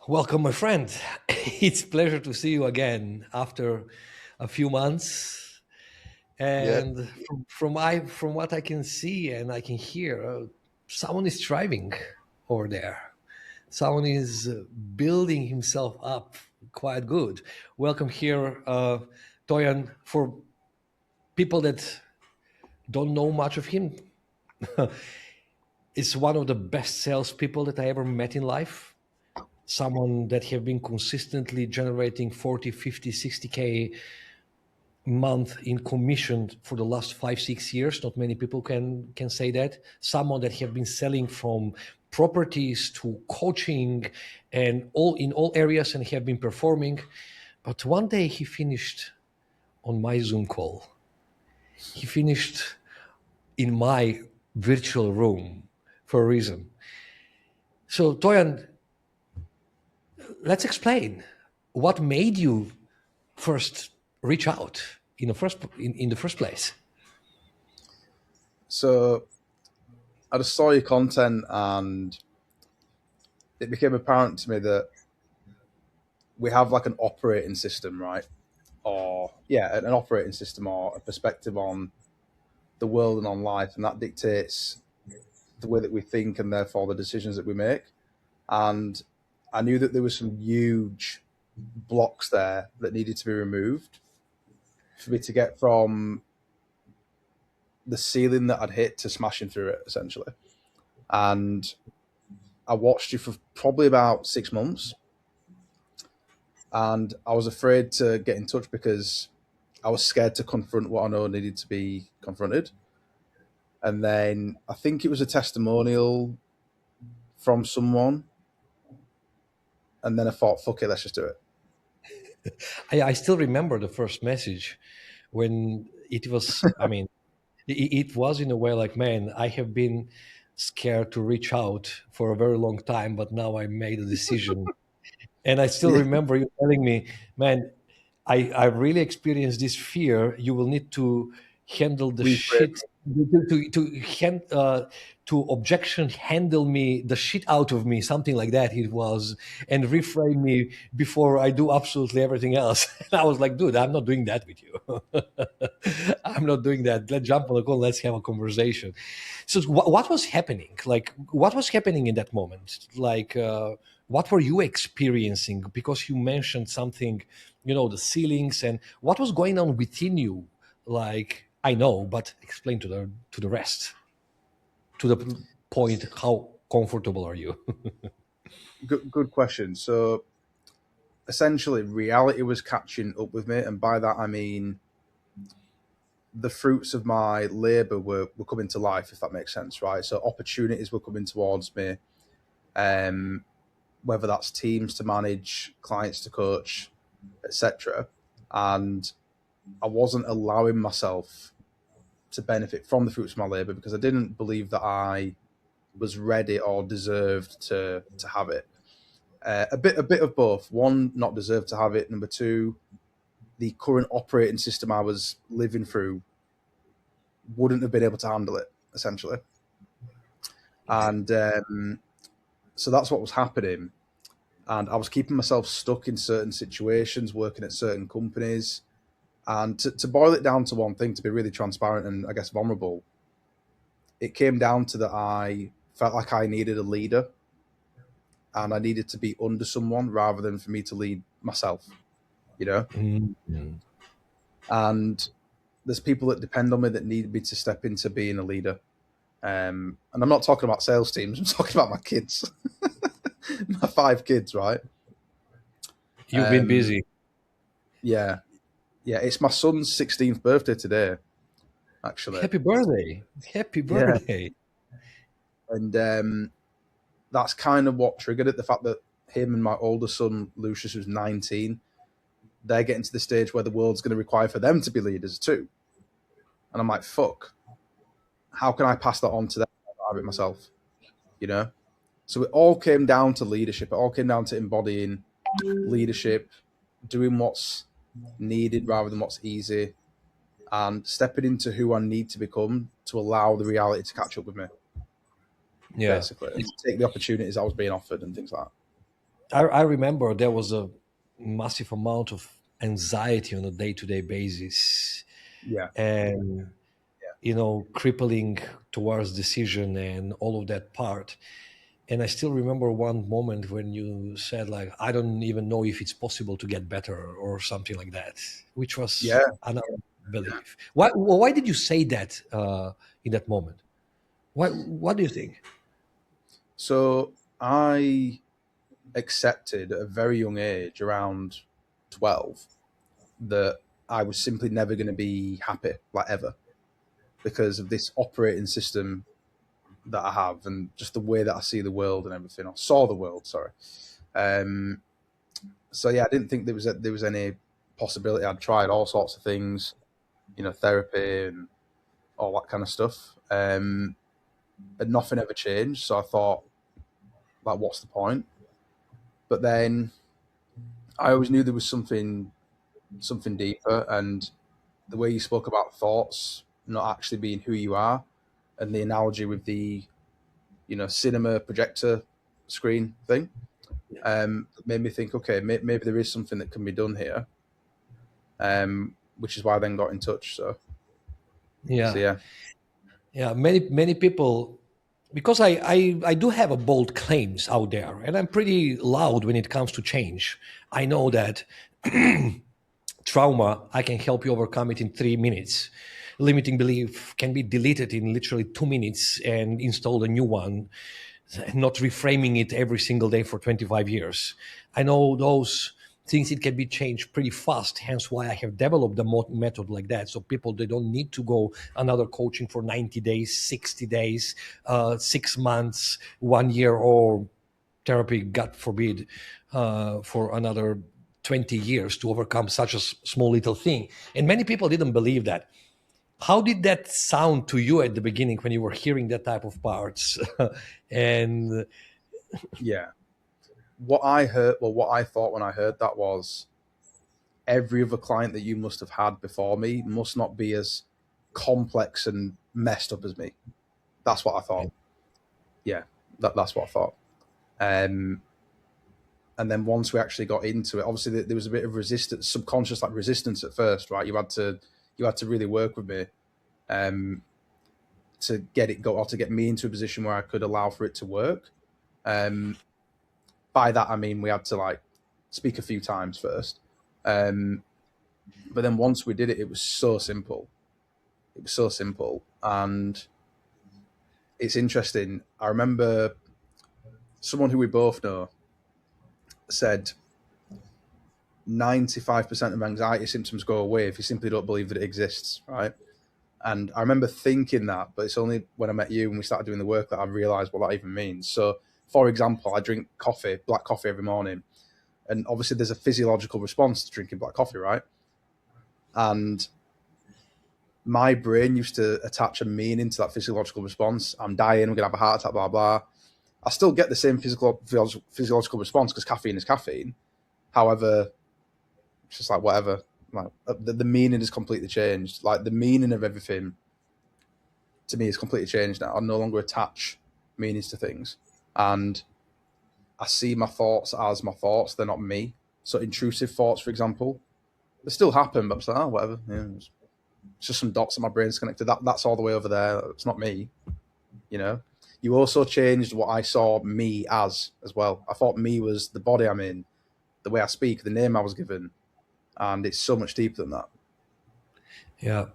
Welcome, my friend. It's a pleasure to see you again after a few months. Yeah. And from what I can see and I can hear, someone is thriving over there. Someone is building himself up quite good. Welcome here, Toyan. For people that don't know much of him, it's one of the best salespeople that I ever met in life. Someone that have been consistently generating 40, 50, 60K month in commission for the last 5 6 years. Not many people can say that. Someone that have been selling from properties to coaching and all in all areas and have been performing. But one day he finished on my Zoom call. He finished in my virtual room for a reason. So Toyan, let's explain what made you first reach out in the first place. So I just saw your content and it became apparent to me that we have like an operating system, right? Or, yeah, an operating system or a perspective on the world and on life. And that dictates the way that we think and therefore the decisions that we make. And I knew that there were some huge blocks there that needed to be removed for me to get from the ceiling that I'd hit to smashing through it, essentially. And I watched you for probably about 6 months, and I was afraid to get in touch because I was scared to confront what I know needed to be confronted. And then I think it was a testimonial from someone, and then I thought, "Fuck it, let's just do it." I still remember the first message when it was, I mean, it was in a way like, man, I have been scared to reach out for a very long time, but now I made a decision. And I still Yeah, remember you telling me, man, I really experienced this fear. You will need to handle the reframe. shit to objection handle me the shit out of me, something like that it was, and reframe me before I do absolutely everything else. And I was like, dude, I'm not doing that with you. I'm not doing that. Let's jump on the call. Let's have a conversation. So what was happening? Like, what was happening in that moment? Like, what were you experiencing? Because you mentioned something, the ceilings, and what was going on within you. Like, I know, but explain to the rest, to the point. How comfortable are you? Good question. So essentially, reality was catching up with me, and by that I mean the fruits of my labor were coming to life, if that makes sense, right? So opportunities were coming towards me, um, whether that's teams to manage, clients to coach, etc. And I wasn't allowing myself to benefit from the fruits of my labor because I didn't believe that I was ready or deserved to have it. A bit of both. One, not deserved to have it. Number two, the current operating system I was living through wouldn't have been able to handle it, essentially. And so that's what was happening. And I was keeping myself stuck in certain situations, working at certain companies. And to boil it down to one thing, to be really transparent and I guess vulnerable, it came down to that I felt like I needed a leader and I needed to be under someone rather than for me to lead myself, you know? Mhm. And there's people that depend on me that need me to step into being a leader. And I'm not talking about sales teams, I'm talking about my kids, my 5 kids, right? You've been Um, busy. yeah, yeah, it's my son's 16th birthday today, actually. Happy birthday! Happy Yeah. birthday! And that's kind of what triggered it. The fact that him and my older son, Lucius, who's 19, they're getting to the stage where the world's going to require for them to be leaders too. And I'm like, fuck, how can I pass that on to them? I have it myself, you know? So it all came down to leadership. It all came down to embodying leadership, doing what's needed rather than what's easy, and stepping into who I need to become to allow the reality to catch up with me, Yeah. basically, and to take the opportunities I was being offered and things like that. I remember there was a massive amount of anxiety on a day-to-day basis, Yeah, and crippling towards decision and all of that part. And I still remember one moment when you said, like, I don't even know if it's possible to get better or something like that, which was yeah. another belief. Why did you say that in that moment? What do you think? So I accepted at a very young age, around 12, that I was simply never going to be happy, like ever, because of this operating system that I have and just the way that I see the world and everything. I saw the world, sorry. Um, so yeah, I didn't think there was any possibility. I'd tried all sorts of things, therapy and all that kind of stuff, and nothing ever changed. So I thought, like, what's the point? But then I always knew there was something deeper, and the way you spoke about thoughts not actually being who you are, and the analogy with the cinema projector screen thing, made me think, okay, maybe there is something that can be done here, which is why I then got in touch. So Yeah, yeah, yeah. Many people, because I do have a bold claims out there, and I'm pretty loud when it comes to change. I know that trauma, I can help you overcome it in 3 minutes. Limiting belief can be deleted in literally 2 minutes and install a new one, not reframing it every single day for 25 years. I know those things, it can be changed pretty fast, hence why I have developed a method like that, so people, they don't need to go another coaching for 90 days, 60 days, 6 months, 1 year, or therapy, God forbid, for another 20 years to overcome such a small little thing. And many people didn't believe that. How did that sound to you at the beginning when you were hearing that type of parts? And yeah. What I heard, well, what I thought when I heard that was, every other client that you must have had before me must not be as complex and messed up as me. That's what I thought. Yeah, that's what I thought. Um, and then once we actually got into it, obviously there was a bit of resistance, subconscious like resistance at first, right? You had to really work with me, um, to get it go or to get me into a position where I could allow for it to work. Um, by that I mean we had to, like, speak a few times first, um, but then once we did it, it was so simple. It was so simple, and it's interesting. I remember someone who we both know said 95% of anxiety symptoms go away if you simply don't believe that it exists, right? And I remember thinking that, but it's only when I met you and we started doing the work that I realized what that even means. So, for example, I drink coffee, black coffee every morning. And obviously, there's a physiological response to drinking black coffee, right? And my brain used to attach a meaning to that physiological response. I'm dying, I'm going to have a heart attack, blah, blah. I still get the same physiological response because caffeine is caffeine. However, it's just like whatever. Like the meaning is completely changed. Like the meaning of everything to me is completely changed now. I no longer attach meanings to things, and I see my thoughts as my thoughts. They're not me. So intrusive thoughts, for example, they still happen, but I'm just like, oh, whatever. Yeah, it's just some dots that my brain's connected. That's all the way over there. It's not me. You know. You also changed what I saw me as well. I thought me was the body I'm in, the way I speak, the name I was given, and it's so much deeper than that. yeah,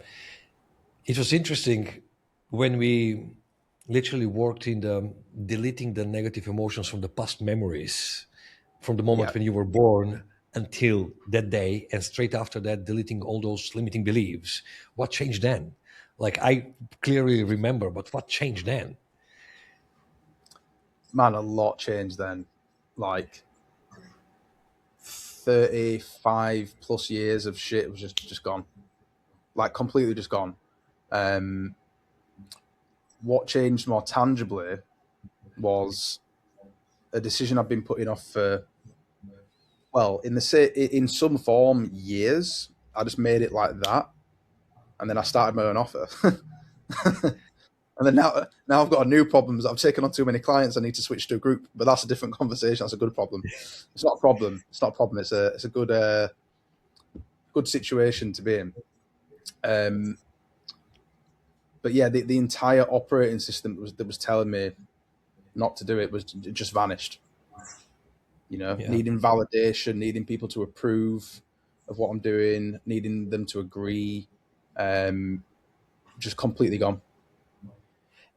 it was interesting when we literally worked in the deleting the negative emotions from the past memories, from the Yeah, moment when you were born until that day, and straight after that deleting all those limiting beliefs. What changed then? Like, I clearly remember, but what changed then? man, a lot changed then. Like 35 plus years of shit was just gone, like completely just gone. Um, what changed more tangibly was a decision I've been putting off for, well, in some form, years. I just made it like that, and then I started my own offer. And then now I've got a new problem. I've taken on too many clients. I need to switch to a group, but that's a different conversation. That's a good problem. It's not a problem. It's not a problem. It's a good situation to be in. But yeah, the entire operating system that was telling me not to do it it just vanished. Needing validation, needing people to approve of what I'm doing, needing them to agree, just completely gone.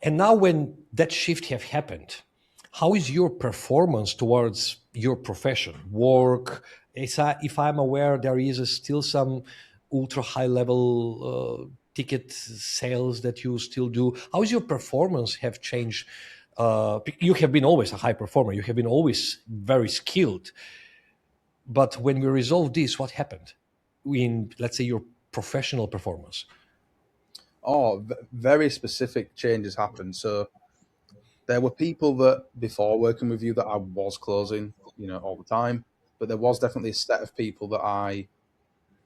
And now when that shift have happened, how is your performance towards your profession, work? If I'm aware, there is still some ultra high level ticket sales that you still do. How is your performance have changed? You have been always a high performer. You have been always very skilled. But when we resolve this, what happened in, let's say, your professional performance? Oh, very specific changes happened. So there were people that before working with you that I was closing, all the time. But there was definitely a set of people that I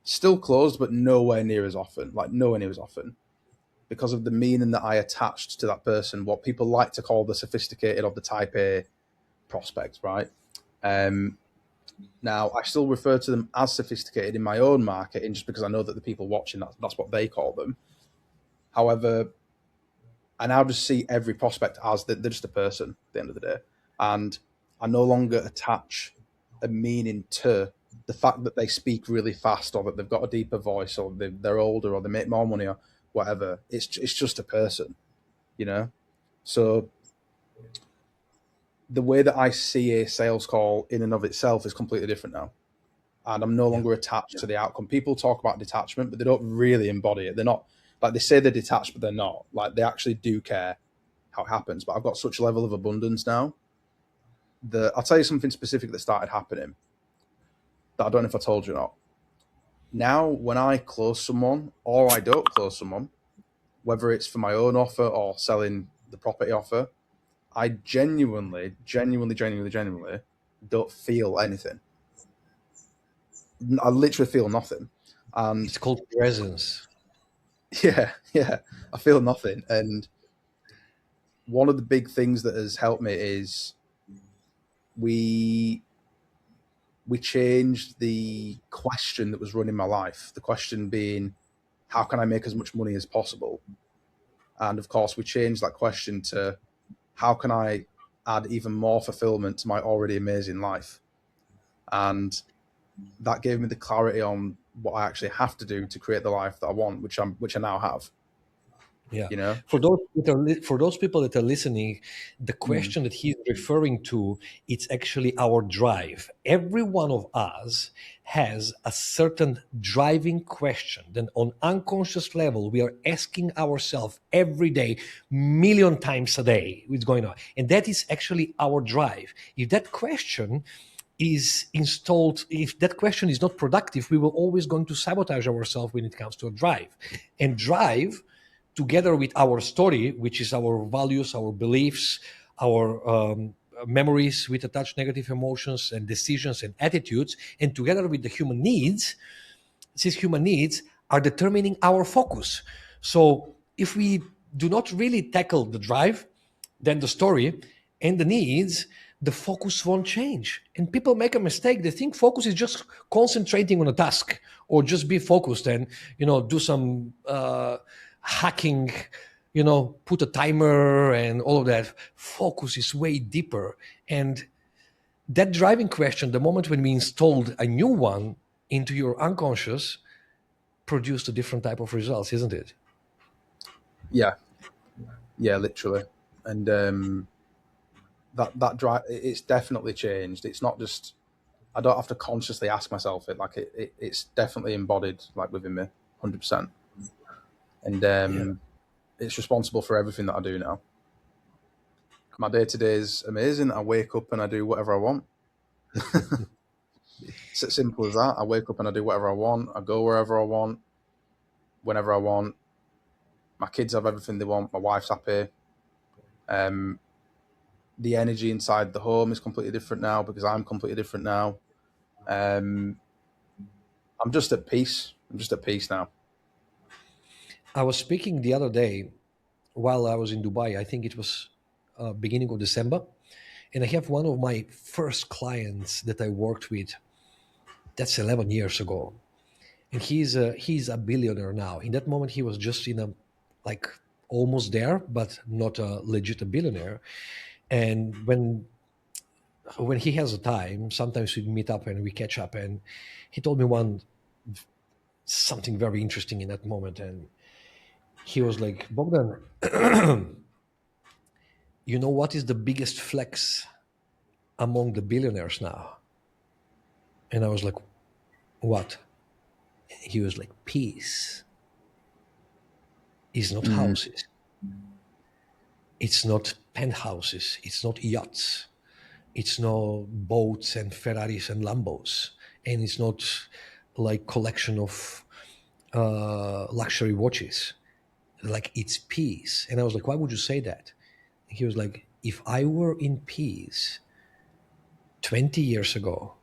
still closed, but nowhere near as often, like nowhere near as often, because of the meaning that I attached to that person, what people like to call the sophisticated or the type A prospect, right? Now, I still refer to them as sophisticated in my own marketing just because I know that the people watching, that's what they call them. However, I now just see every prospect as they're just a person at the end of the day. And I no longer attach a meaning to the fact that they speak really fast or that they've got a deeper voice or they're older or they make more money or whatever. It's just a person, you know? So the way that I see a sales call in and of itself is completely different now. And I'm no Yeah. longer attached to the outcome. People talk about detachment, but they don't really embody it. They're not like they say they're detached, but they're not. Like they actually do care how it happens. But I've got such a level of abundance now that I'll tell you something specific that started happening that I don't know if I told you or not. Now, when I close someone or I don't close someone, whether it's for my own offer or selling the property offer, I genuinely don't feel anything. I literally feel nothing. And It's called presence. yeah, I feel nothing. And one of the big things that has helped me is we changed the question that was running my life. The question being, how can I make as much money as possible? And of course, we changed that question to, how can I add even more fulfillment to my already amazing life? And that gave me the clarity on what I actually have to do to create the life that I want, which I now have. Yeah. You know. For those people that are listening, the Mm. question that he's referring to, it's actually our drive. Every one of us has a certain driving question. Then on unconscious level, we are asking ourselves every day, million times a day, what's going on. And that is actually our drive. If that question is installed, if that question is not productive, we will always going to sabotage ourselves when it comes to a drive. And drive, together with our story, which is our values, our beliefs, our memories with attached negative emotions and decisions and attitudes, and together with the human needs, these human needs are determining our focus. So if we do not really tackle the drive, then the story and the needs, the focus won't change. And people make a mistake. They think focus is just concentrating on a task or just be focused and, do some hacking, put a timer and all of that. Focus is way deeper. And that driving question, the moment when we installed a new one into your unconscious, produced a different type of results, isn't it? Yeah, yeah, literally. And that drive, it's definitely changed. It's not just, I don't have to consciously ask myself it. Like it's definitely embodied like within me, 100%. And Yeah. it's responsible for everything that I do now. My day to day is amazing. I wake up and I do whatever I want. It's as simple as that. I wake up and I do whatever I want. I go wherever I want, whenever I want. My kids have everything they want. My wife's happy. Um, the energy inside the home is completely different now because I'm completely different now. Um, I'm just at peace. I'm just at peace now. I was speaking the other day while I was in Dubai. I think it was beginning of December, and I have one of my first clients that I worked with. That's 11 years ago, and he's a billionaire now. In that moment, he was just in a like almost there, but not a legit billionaire. And when he has a time, sometimes we meet up and we catch up. And he told me one something very interesting in that moment, and he was like, Bogdan, you know what is the biggest flex among the billionaires now? And I was like, what? He was like, peace is not Mm. houses. It's not penthouses. It's not yachts. It's not boats and Ferraris and Lambos. And it's not like collection of luxury watches. Like it's peace. And I was like, why would you say that? He was like, if I were in peace 20 years ago,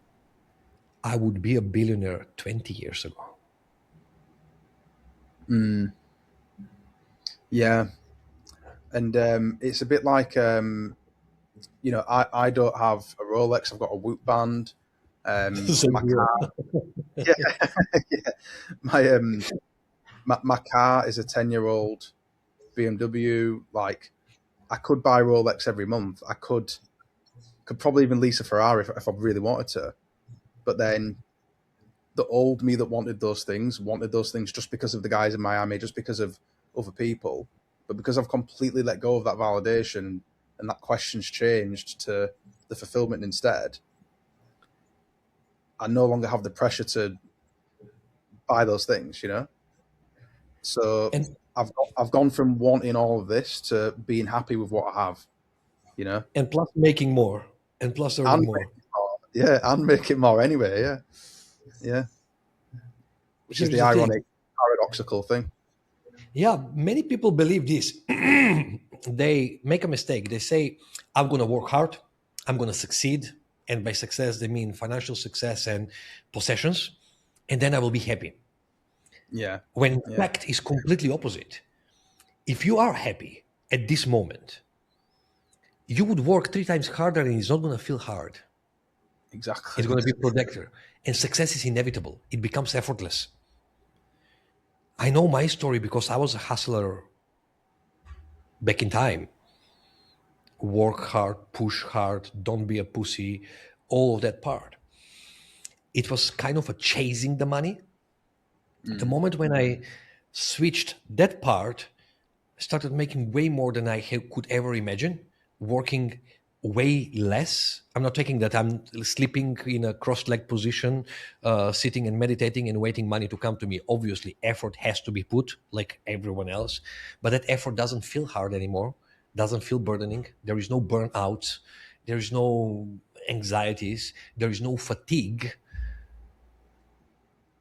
I would be a billionaire 20 years ago. Mm. Yeah. And it's a bit like, I don't have a Rolex. I've got a Whoop band. Same My here. car, yeah, yeah. My car is a 10-year-old BMW. Like, I could buy Rolex every month. I could probably even lease a Ferrari if I really wanted to. But then the old me that wanted those things just because of the guys in Miami, just because of other people. But because I've completely let go of that validation and that question's changed to the fulfillment instead, I no longer have the pressure to buy those things, So And I've gone from wanting all of this to being happy with what I have, you know, and plus making more and plus and earning more. making more, yeah, and making more anyway, yeah, yeah, which is Here's the the thing. ironic, paradoxical thing. Yeah, many people believe this. They make a mistake. They say, I'm going to work hard, I'm going to succeed. And by success, they mean financial success and possessions. And then I will be happy. Yeah, When in yeah, fact, is completely opposite. If you are happy at this moment, you would work 3 times harder and it's not going to feel hard. It's exactly. going to be productive. And success is inevitable. It becomes effortless. I know my story because I was a hustler back in time. Work hard, push hard, don't be a pussy, all of that part. It was kind of a chasing the money. The Mm, moment when I switched that part, I started making way more than I could ever imagine, working way less. I'm not taking that I'm sleeping in a cross leg position, sitting and meditating and waiting money to come to me. Obviously, effort has to be put like everyone else, but that effort doesn't feel hard anymore, doesn't feel burdening. There is no burnout, there is no anxieties, there is no fatigue,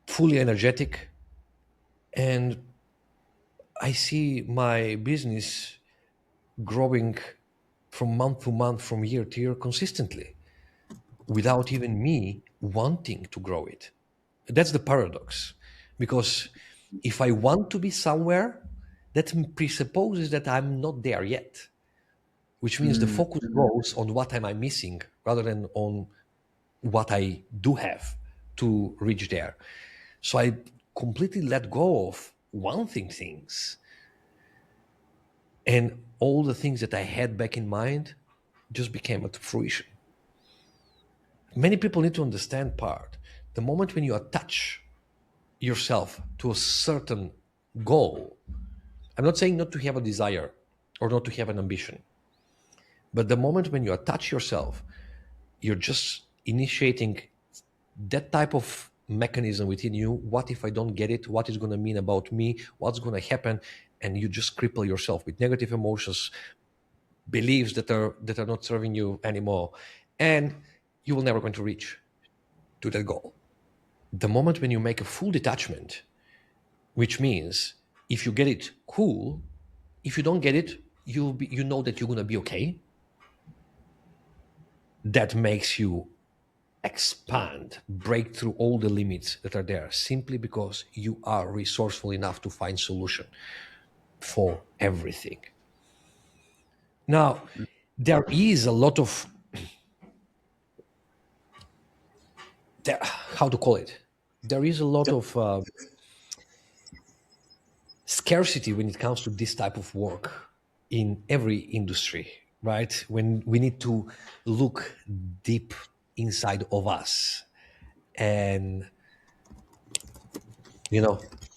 fully energetic. And I see my business growing from month to month, from year to year consistently, without even me wanting to grow it. That's the paradox. Because if I want to be somewhere, that presupposes that I'm not there yet, which means the mm, focus goes on what am I missing rather than on what I do have to reach there. So I completely let go of wanting things, and all the things that I had back in mind just became a fruition. Many people need to understand part. The moment when you attach yourself to a certain goal, I'm not saying not to have a desire or not to have an ambition, but the moment when you attach yourself, you're just initiating that type of mechanism within you. What if I don't get it? What is going to mean about me? What's going to happen? And you just cripple yourself with negative emotions, beliefs that are not serving you anymore, and you will never going to reach to that goal. The moment when you make a full detachment, which means if you get it, cool. If you don't get it, you know that you're gonna be okay. That makes you expand, break through all the limits that are there, simply because you are resourceful enough to find solution for everything. Now, there is a lot of how to call it. There is a lot of scarcity when it comes to this type of work in every industry, right? When we need to look deep inside of us and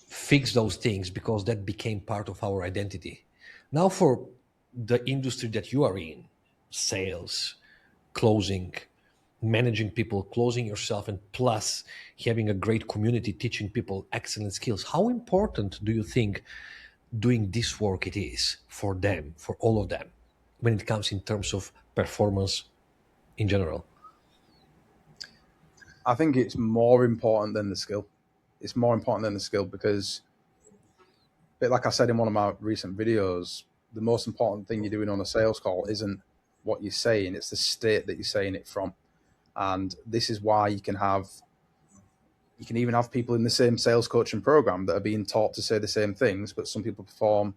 fix those things, because that became part of our identity. Now, for the industry that you are in, sales, closing, managing people, closing yourself, and plus having a great community teaching people excellent skills, how important do you think doing this work it is for them, for all of them, when it comes in terms of performance in general? I think it's more important than the skill. It's more important than the skill because, but like I said in one of my recent videos, the most important thing you're doing on a sales call isn't what you're saying, it's the state that you're saying it from. And this is why you can even have people in the same sales coaching program that are being taught to say the same things, but some people perform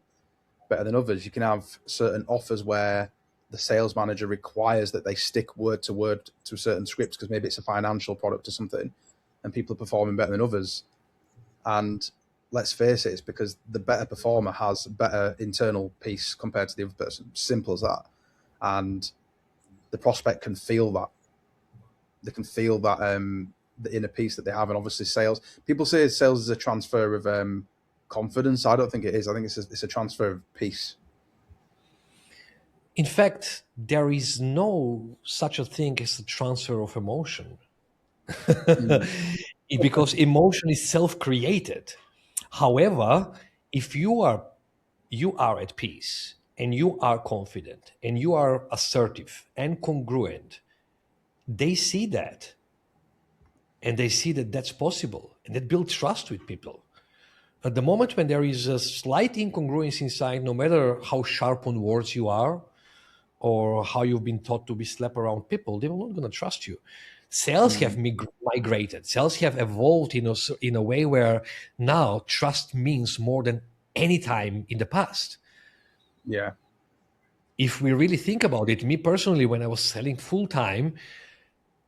better than others. You can have certain offers where the sales manager requires that they stick word to word to certain scripts because maybe it's a financial product or something, and people are performing better than others. And let's face it, it's because the better performer has better internal peace compared to the other person. Simple as that. And the prospect can feel that. They can feel that the inner peace that they have. And obviously, sales. People say sales is a transfer of confidence. I don't think it is. I think it's a transfer of peace. In fact, there is no such a thing as a transfer of emotion. Because emotion is self-created. However, if you are at peace and you are confident and you are assertive and congruent, they see that, and they see that that's possible, and that builds trust with people. At the moment when there is a slight incongruence inside, no matter how sharp on words you are or how you've been taught to be slap around people, they're not going to trust you. Sales have migrated. Sales have evolved in a way where now trust means more than any time in the past. Yeah. If we really think about it, me personally, when I was selling full time,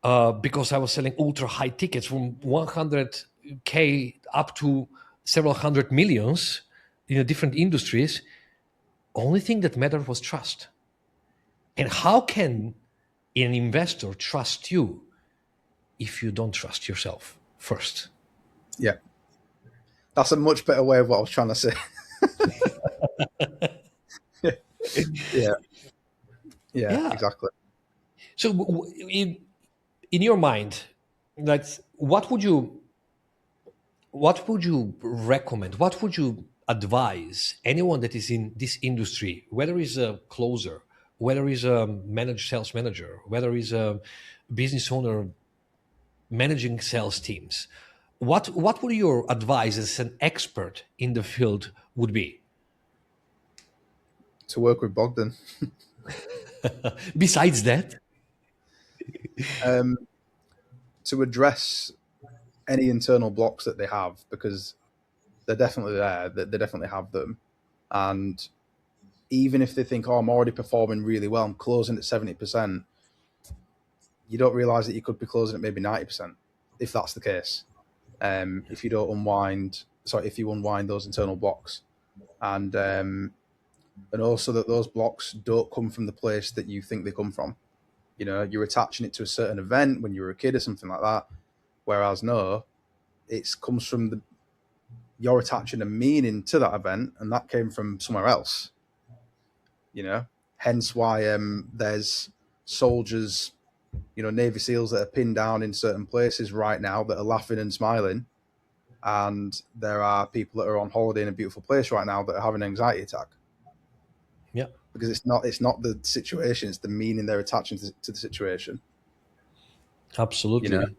because I was selling ultra high tickets from 100K up to several hundred millions in different industries, only thing that mattered was trust. And how can an investor trust you if you don't trust yourself first? Yeah. That's a much better way of what I was trying to say. Yeah. Yeah, Yeah. exactly. So, in your mind, like, what would you recommend? What would you advise anyone that is in this industry, whether is a closer, whether is a sales manager, whether is a business owner managing sales teams? What would your advice as an expert in the field would be? To work with Bogdan. Besides that, Um, to address any internal blocks that they have, because they're definitely there, they definitely have them. And even if they think, oh, I'm already performing really well, I'm closing at 70%, you don't realize that you could be closing at maybe 90%, if that's the case. If you don't if you unwind those internal blocks. And also that those blocks don't come from the place that you think they come from. You know, you're attaching it to a certain event when you were a kid or something like that. Whereas no, it comes from you're attaching a meaning to that event, and that came from somewhere else. You know, hence why there's soldiers, Navy SEALs that are pinned down in certain places right now that are laughing and smiling, and there are people that are on holiday in a beautiful place right now that are having an anxiety attack. yeah, Because it's not the situation, it's the meaning they're attaching to the situation. You know, absolutely.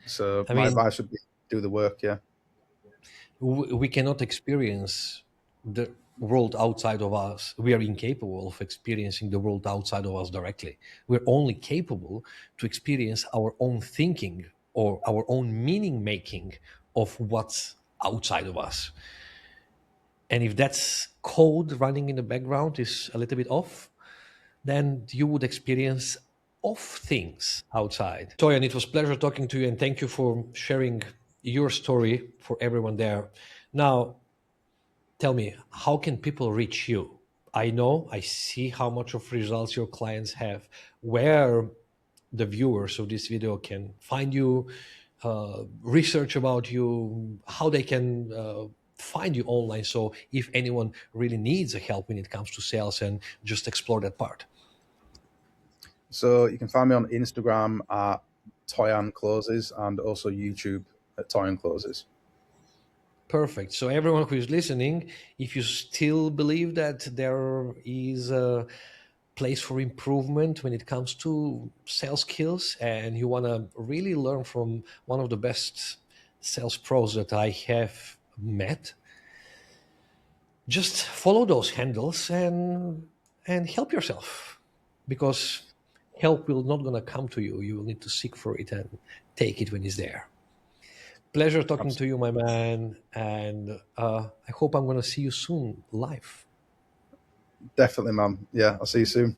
so I my mean, advice would be do the work. Yeah. we cannot experience the world outside of us. We are incapable of experiencing the world outside of us directly. We're only capable to experience our own thinking or our own meaning making of what's outside of us. And if that's code running in the background is a little bit off, then you would experience off things outside. Toyan, it was a pleasure talking to you, and thank you for sharing your story for everyone there. Now, tell me, how can people reach you? I know, I see how much of results your clients have. Where the viewers of this video can find you, research about you, how they can find you online. So if anyone really needs a help when it comes to sales and just explore that part. So you can find me on Instagram at Toyan Closes and also YouTube at Toyan Closes. Perfect. So everyone who is listening, if you still believe that there is a place for improvement when it comes to sales skills and you want to really learn from one of the best sales pros that I have met, just follow those handles and help yourself, because help will not going to come to you. You will need to seek for it and take it when it's there. Pleasure talking to you, my man, and I hope I'm going to see you soon live. Definitely, man. Yeah, I'll see you soon.